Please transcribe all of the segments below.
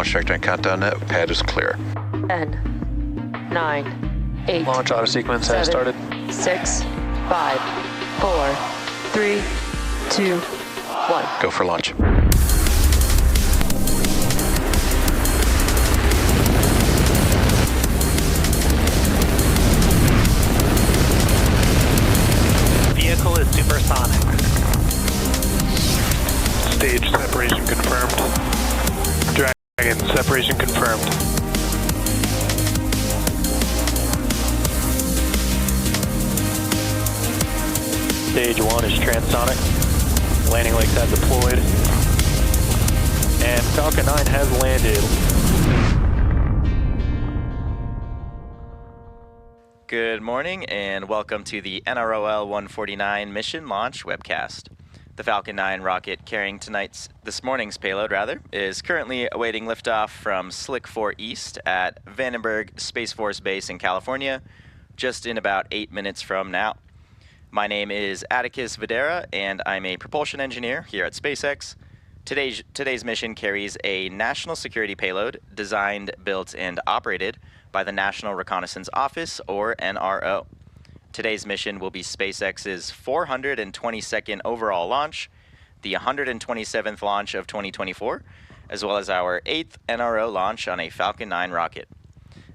launch trajectory and countdown net. Pad is clear. 10, 9, 8. Launch auto sequence has started. 6, 5, 4, 3, 2, 1. Go for launch. Vehicle is supersonic. Stage separation confirmed. Dragon separation confirmed. Stage 1 is transonic. Landing legs have deployed. And Falcon 9 has landed. Good morning and welcome to the NROL-149 mission launch webcast. The Falcon 9 rocket carrying this morning's payload is currently awaiting liftoff from Slick 4 East at Vandenberg Space Force Base in California, just in about 8 minutes from now. My name is Atticus Videra and I'm a propulsion engineer here at SpaceX. Today's mission carries a national security payload designed, built, and operated by the National Reconnaissance Office, or NRO. Today's mission will be SpaceX's 422nd overall launch, the 127th launch of 2024, as well as our 8th NRO launch on a Falcon 9 rocket.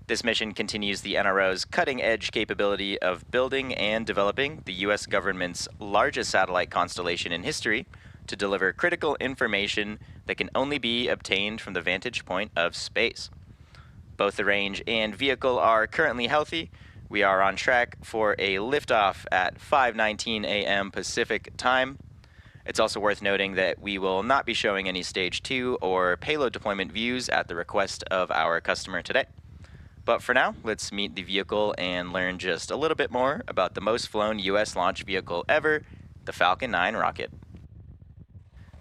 This mission continues the NRO's cutting-edge capability of building and developing the U.S. government's largest satellite constellation in history to deliver critical information that can only be obtained from the vantage point of space. Both the range and vehicle are currently healthy. We are on track for a liftoff at 5:19 a.m. Pacific time. It's also worth noting that we will not be showing any Stage 2 or payload deployment views at the request of our customer today. But for now, let's meet the vehicle and learn just a little bit more about the most flown U.S. launch vehicle ever, the Falcon 9 rocket.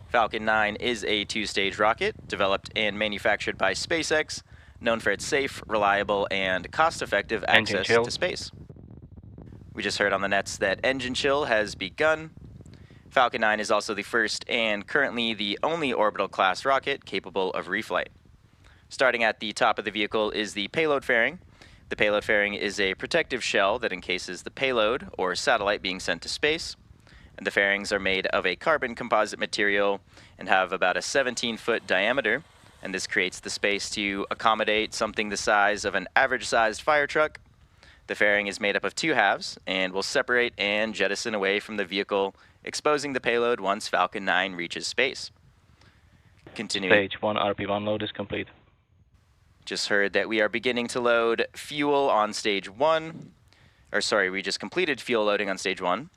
Falcon 9 is a two-stage rocket developed and manufactured by SpaceX, known for its safe, reliable, and cost-effective access to space. We just heard on the nets that engine chill has begun. Falcon 9 is also the first and currently the only orbital class rocket capable of reflight. Starting at the top of the vehicle is the payload fairing. The payload fairing is a protective shell that encases the payload or satellite being sent to space. And the fairings are made of a carbon composite material and have about a 17-foot diameter. And this creates the space to accommodate something the size of an average-sized fire truck. The fairing is made up of two halves and will separate and jettison away from the vehicle, exposing the payload once Falcon 9 reaches space. Continuing. Stage 1 RP1 load is complete. Just heard that we are beginning to load fuel on Stage 1. We just completed fuel loading on Stage 1.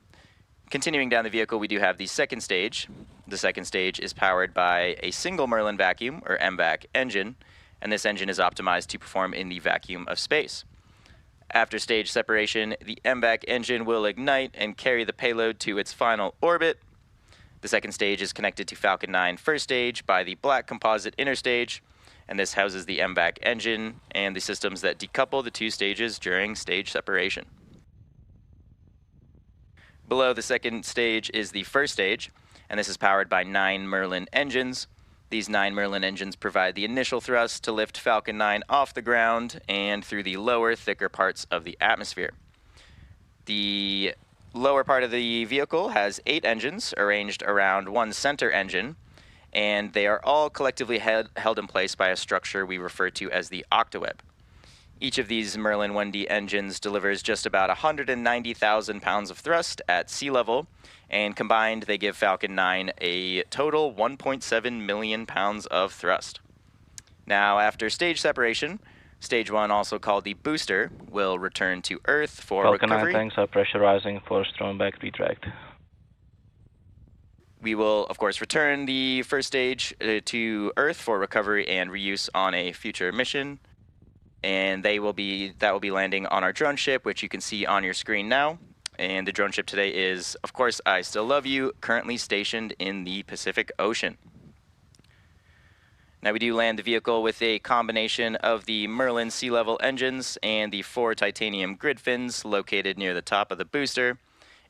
Continuing down the vehicle, we do have the second stage. The second stage is powered by a single Merlin vacuum, or MVac, engine, and this engine is optimized to perform in the vacuum of space. After stage separation, the MVac engine will ignite and carry the payload to its final orbit. The second stage is connected to Falcon 9 first stage by the black composite inner stage, and this houses the MVac engine and the systems that decouple the two stages during stage separation. Below the second stage is the first stage, and this is powered by 9 Merlin engines. These 9 Merlin engines provide the initial thrust to lift Falcon 9 off the ground and through the lower, thicker parts of the atmosphere. The lower part of the vehicle has 8 engines arranged around one center engine, and they are all collectively held in place by a structure we refer to as the octaweb. Each of these Merlin 1D engines delivers just about 190,000 pounds of thrust at sea level, and combined they give Falcon 9 a total 1.7 million pounds of thrust. Now, after stage separation, Stage 1, also called the booster, will return to Earth for Falcon recovery. 9 tanks are pressurizing for thrown back retract. We will, of course, return the first stage to Earth for recovery and reuse on a future mission. And that will be landing on our drone ship, which you can see on your screen now. And the drone ship today is, of course, I Still Love You, currently stationed in the Pacific Ocean. Now we do land the vehicle with a combination of the Merlin sea level engines and the 4 titanium grid fins located near the top of the booster.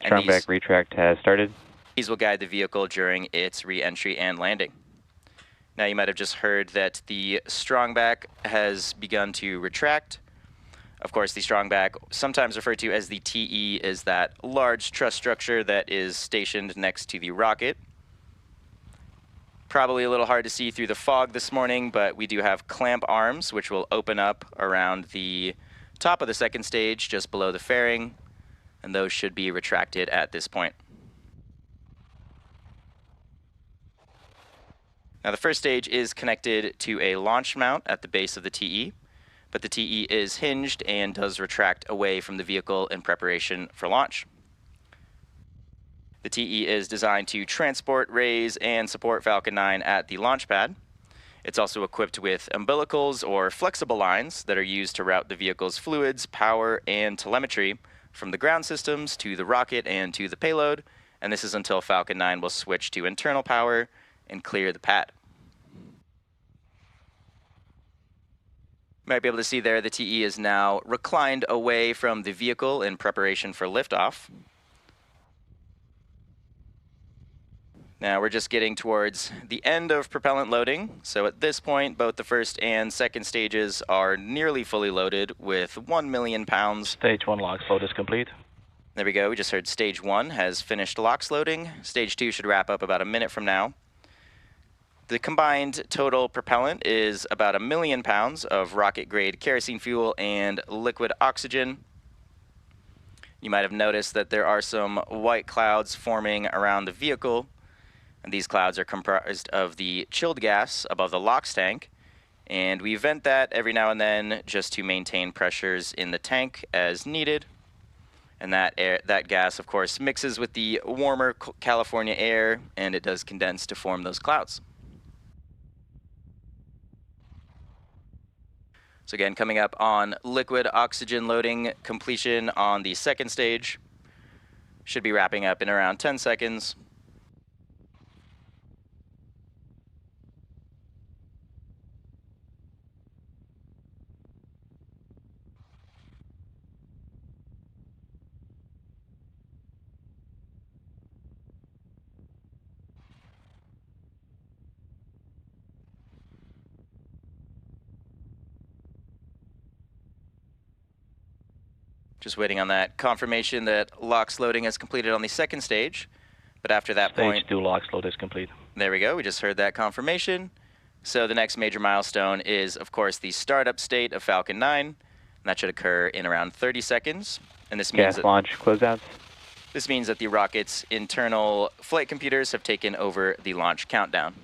Turn back retract has started. These will guide the vehicle during its re-entry and landing. Now you might have just heard that the strongback has begun to retract. Of course, the strongback, sometimes referred to as the TE, is that large truss structure that is stationed next to the rocket. Probably a little hard to see through the fog this morning, but we do have clamp arms, which will open up around the top of the second stage, just below the fairing, and those should be retracted at this point. Now the first stage is connected to a launch mount at the base of the TE, but the TE is hinged and does retract away from the vehicle in preparation for launch. The TE is designed to transport, raise, and support Falcon 9 at the launch pad. It's also equipped with umbilicals or flexible lines that are used to route the vehicle's fluids, power, and telemetry from the ground systems to the rocket and to the payload, and this is until Falcon 9 will switch to internal power and clear the pad. You might be able to see there the TE is now reclined away from the vehicle in preparation for liftoff. Now we're just getting towards the end of propellant loading, so at this point both the first and second stages are nearly fully loaded with 1 million pounds. Stage 1 LOX load is complete. There we go, we just heard stage 1 has finished LOX loading. Stage 2 should wrap up about a minute from now. The combined total propellant is about 1 million pounds of rocket-grade kerosene fuel and liquid oxygen. You might have noticed that there are some white clouds forming around the vehicle, and these clouds are comprised of the chilled gas above the LOX tank, and we vent that every now and then just to maintain pressures in the tank as needed. And that gas, of course, mixes with the warmer California air, and it does condense to form those clouds. So again, coming up on liquid oxygen loading completion on the second stage. Should be wrapping up in around 10 seconds. Just waiting on that confirmation that LOX loading is completed on the second stage. But after that point... Stage 2 LOX load is complete. There we go, we just heard that confirmation. So the next major milestone is, of course, the startup state of Falcon 9. And that should occur in around 30 seconds. And this means Gas launch closeouts. This means that the rocket's internal flight computers have taken over the launch countdown.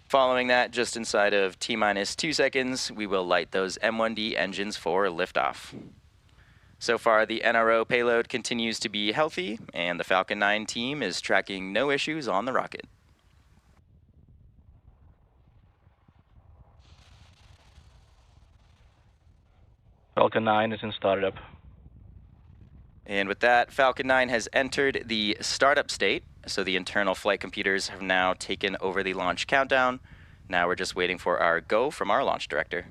Following that, just inside of T-minus 2 seconds, we will light those M1D engines for liftoff. So far, the NRO payload continues to be healthy, and the Falcon 9 team is tracking no issues on the rocket. Falcon 9 is in startup. And with that, Falcon 9 has entered the startup state, so the internal flight computers have now taken over the launch countdown. Now we're just waiting for our go from our launch director.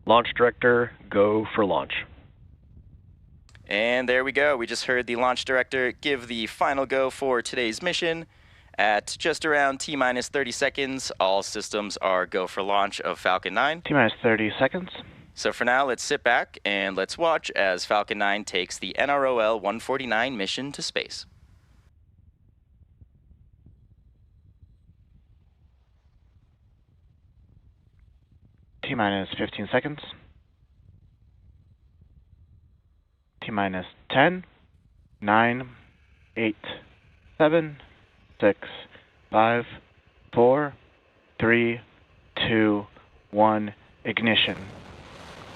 Launch director, go for launch. And there we go. We just heard the launch director give the final go for today's mission. At just around T-minus 30 seconds, all systems are go for launch of Falcon 9. T-minus 30 seconds. So for now, let's sit back and let's watch as Falcon 9 takes the NROL-149 mission to space. T-minus 15 seconds. T-minus 10, 9, 8, 7, 6, 5, 4, 3, 2, 1, ignition.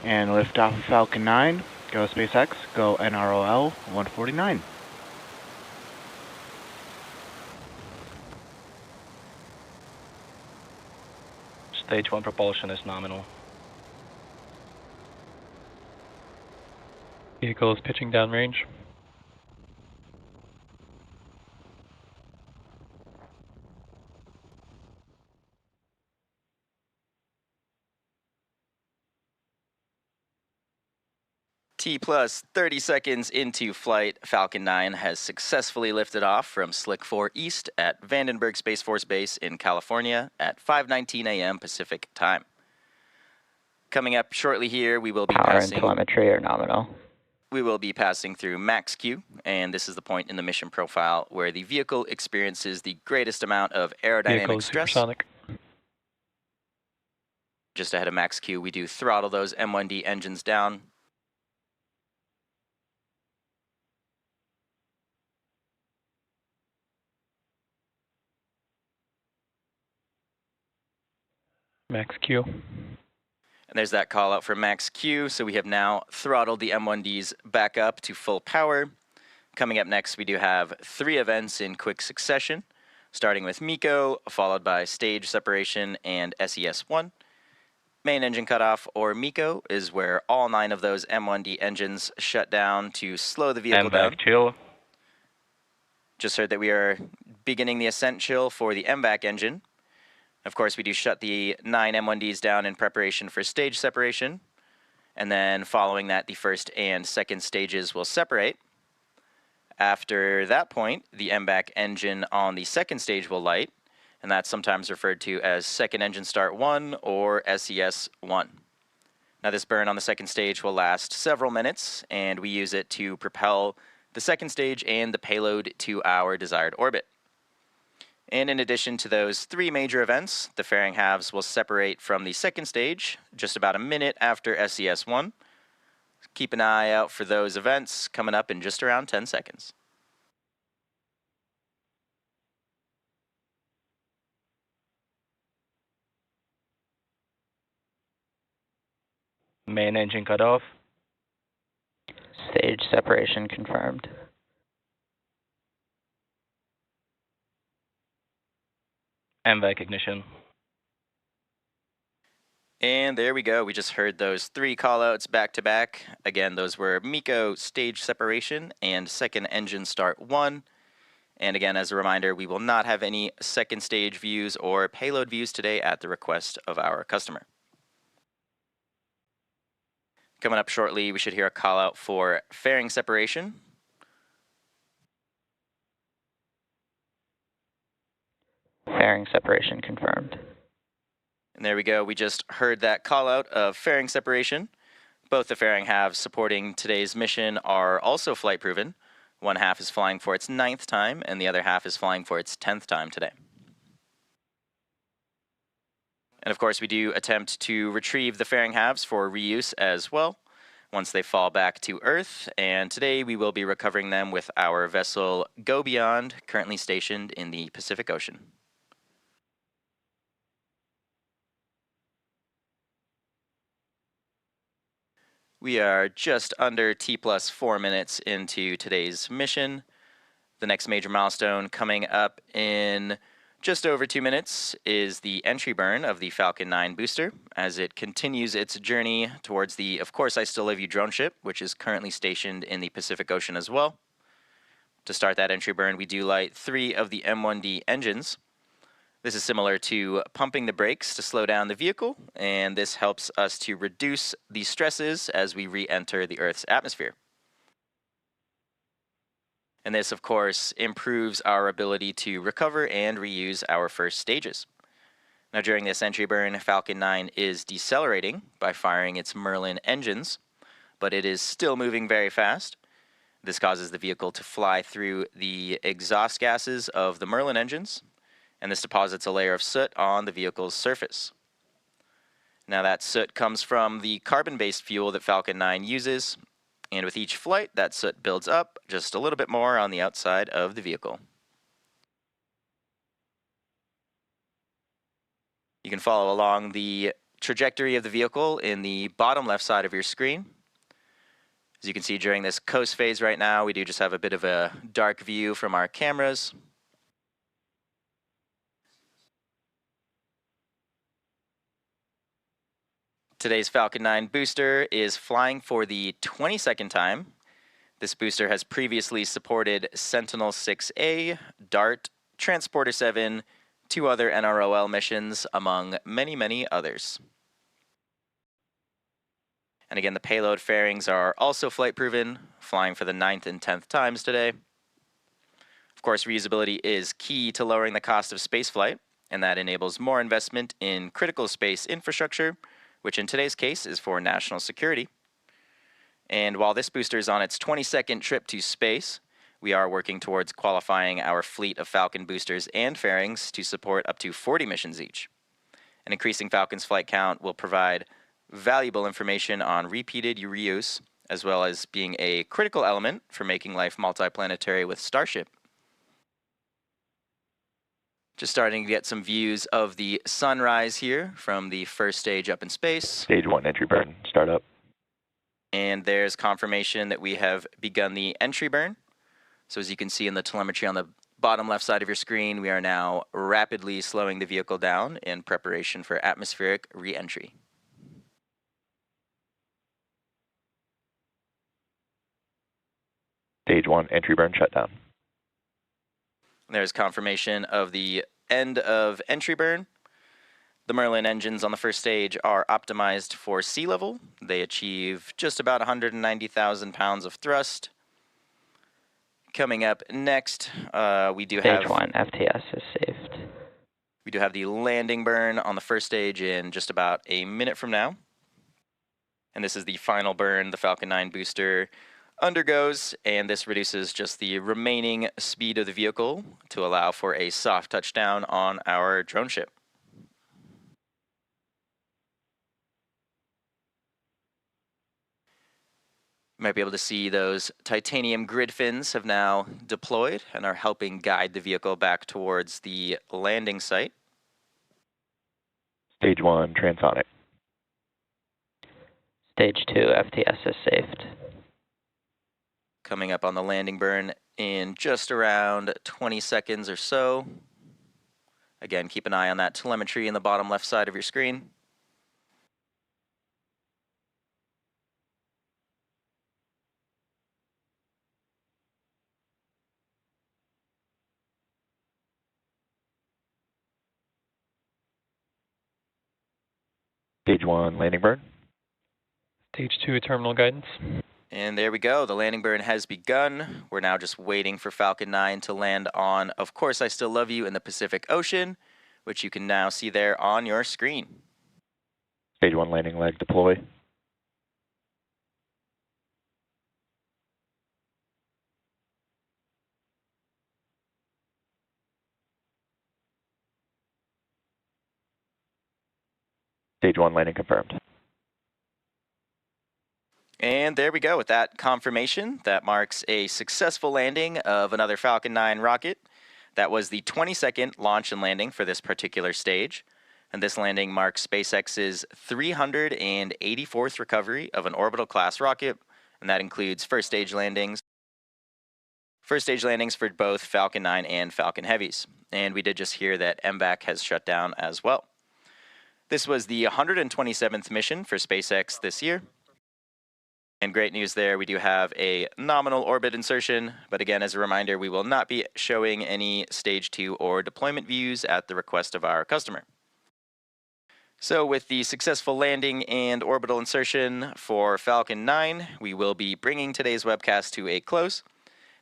And liftoff of Falcon 9. Go SpaceX, go NROL-149. Stage 1 propulsion is nominal. Vehicle is pitching downrange. T plus 30 seconds into flight, Falcon 9 has successfully lifted off from Slick 4 East at Vandenberg Space Force Base in California at 5:19 a.m. Pacific time. Coming up shortly here, we will be Power and passing telemetry are nominal. We will be passing through max Q, and this is the point in the mission profile where the vehicle experiences the greatest amount of aerodynamic Vehicle is stress. supersonic. Just ahead of max Q, we do throttle those M1D engines down. Max Q. And there's that call out for max Q, so we have now throttled the M1Ds back up to full power. Coming up next, we do have 3 events in quick succession, starting with MECO, followed by stage separation and SES-1. Main engine cutoff, or MECO, is where all 9 of those M1D engines shut down to slow the vehicle down. MVAC chill. Just heard that we are beginning the ascent chill for the MVAC engine. Of course, we do shut the 9 M1Ds down in preparation for stage separation. And then following that, the first and second stages will separate. After that point, the MVAC engine on the second stage will light, and that's sometimes referred to as second engine start 1 or SES-1. Now this burn on the second stage will last several minutes, and we use it to propel the second stage and the payload to our desired orbit. And in addition to those 3 major events, the fairing halves will separate from the second stage just about a minute after SES-1. Keep an eye out for those events coming up in just around 10 seconds. Main engine cut off. Stage separation confirmed. MVAC ignition. And there we go. We just heard those 3 callouts back to back. Again, those were MECO stage separation and second engine start 1. And again, as a reminder, we will not have any second stage views or payload views today at the request of our customer. Coming up shortly, we should hear a call out for fairing separation. Fairing separation confirmed. And there we go. We just heard that call out of fairing separation. Both the fairing halves supporting today's mission are also flight proven. One half is flying for its 9th time, and the other half is flying for its 10th time today. And of course, we do attempt to retrieve the fairing halves for reuse as well once they fall back to Earth. And today we will be recovering them with our vessel Go Beyond, currently stationed in the Pacific Ocean. We are just under T plus 4 minutes into today's mission. The next major milestone coming up in just over 2 minutes is the entry burn of the Falcon 9 booster as it continues its journey towards the Of Course I Still Love You drone ship, which is currently stationed in the Pacific Ocean as well. To start that entry burn, we do light 3 of the M1D engines. This is similar to pumping the brakes to slow down the vehicle, and this helps us to reduce the stresses as we re-enter the Earth's atmosphere. And this, of course, improves our ability to recover and reuse our first stages. Now, during this entry burn, Falcon 9 is decelerating by firing its Merlin engines, but it is still moving very fast. This causes the vehicle to fly through the exhaust gases of the Merlin engines, and this deposits a layer of soot on the vehicle's surface. Now that soot comes from the carbon-based fuel that Falcon 9 uses, and with each flight, that soot builds up just a little bit more on the outside of the vehicle. You can follow along the trajectory of the vehicle in the bottom left side of your screen. As you can see during this coast phase right now, we do just have a bit of a dark view from our cameras. Today's Falcon 9 booster is flying for the 22nd time. This booster has previously supported Sentinel-6A, DART, Transporter 7, 2 other NROL missions, among many, many others. And again, the payload fairings are also flight proven, flying for the 9th and 10th times today. Of course, reusability is key to lowering the cost of spaceflight, and that enables more investment in critical space infrastructure, which in today's case is for national security. And while this booster is on its 22nd trip to space, we are working towards qualifying our fleet of Falcon boosters and fairings to support up to 40 missions each. And increasing Falcon's flight count will provide valuable information on repeated reuse, as well as being a critical element for making life multiplanetary with Starship. Just starting to get some views of the sunrise here from the first stage up in space. Stage 1 entry burn, start up. And there's confirmation that we have begun the entry burn. So as you can see in the telemetry on the bottom left side of your screen, we are now rapidly slowing the vehicle down in preparation for atmospheric re-entry. Stage 1 entry burn shutdown. There's confirmation of the end of entry burn. The Merlin engines on the first stage are optimized for sea level. They achieve just about 190,000 pounds of thrust. Coming up next, we do have... Stage 1 FTS is saved. We do have the landing burn on the first stage in just about a minute from now. And this is the final burn the Falcon 9 booster undergoes, and this reduces just the remaining speed of the vehicle to allow for a soft touchdown on our drone ship. You might be able to see those titanium grid fins have now deployed and are helping guide the vehicle back towards the landing site. Stage 1 transonic. Stage 2 FTS is saved. Coming up on the landing burn in just around 20 seconds or so. Again, keep an eye on that telemetry in the bottom left side of your screen. Stage 1 landing burn. Stage 2 terminal guidance. And there we go. The landing burn has begun. We're now just waiting for Falcon 9 to land on Of Course I Still Love You in the Pacific Ocean, which you can now see there on your screen. Stage 1 landing leg deploy. Stage 1 landing confirmed. And there we go. With that confirmation, that marks a successful landing of another Falcon 9 rocket. That was the 22nd launch and landing for this particular stage. And this landing marks SpaceX's 384th recovery of an orbital class rocket. And that includes first stage landings for both Falcon 9 and Falcon Heavies. And we did just hear that MVAC has shut down as well. This was the 127th mission for SpaceX this year. And great news there, we do have a nominal orbit insertion, but again, as a reminder, we will not be showing any stage 2 or deployment views at the request of our customer. So with the successful landing and orbital insertion for Falcon 9, we will be bringing today's webcast to a close.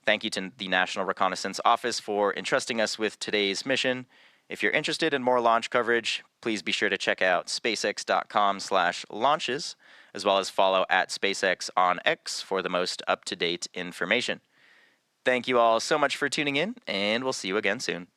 Thank you to the National Reconnaissance Office for entrusting us with today's mission. If you're interested in more launch coverage, please be sure to check out spacex.com/launches, as well as follow @SpaceX on X for the most up-to-date information. Thank you all so much for tuning in, and we'll see you again soon.